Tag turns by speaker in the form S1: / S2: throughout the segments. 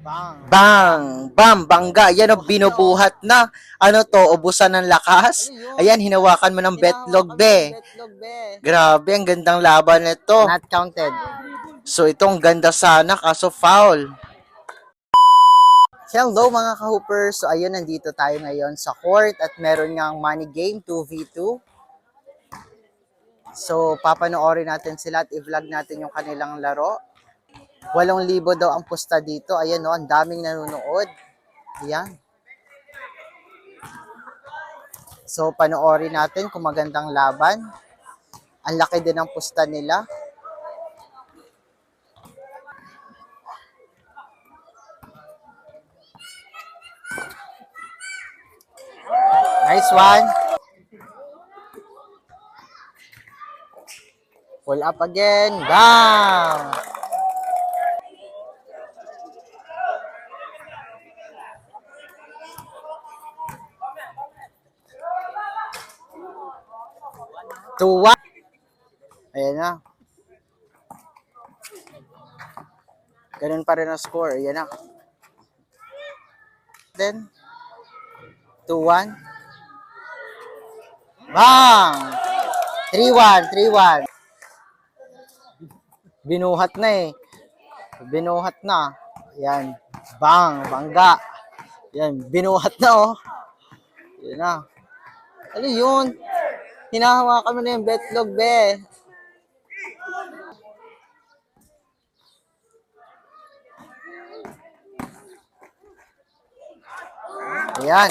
S1: Bang! Bam! Bangga! Yan o, binubuhat na. Ano to, ubusan ng lakas? Ayan, hinawakan mo ng betlog, be. Grabe, ang gandang laban nito.
S2: Not counted.
S1: So, itong ganda sana, kaso foul. Hello mga ka-hoopers! So, ayun, nandito tayo ngayon sa court at meron ngang money game, 2v2. So, papanoorin natin sila at i-vlog natin yung kanilang laro. 8,000 daw ang pusta dito. Ayan o, ang daming nanonood. Ayan. So, panoorin natin kung magandang laban. Ang laki din ng pusta nila. Nice one. Pull up again. Bam! Two, one. Ayan na. Ganun pa rin ang score. Ayan na. Then, 2-1. Bang! 3-1, 3-1. Binuhat na eh. Binuhat na. Ayan. Bang! Bangga. Ayan. Binuhat na oh. Ayan na. Ano yun? Hinahawakan mo na yung betlog, be. Ayan.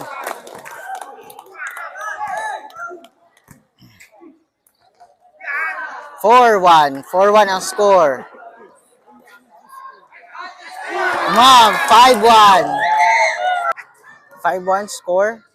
S1: Four-one. 4-1 ang score. Ma'am, 5-1. 5-1 score.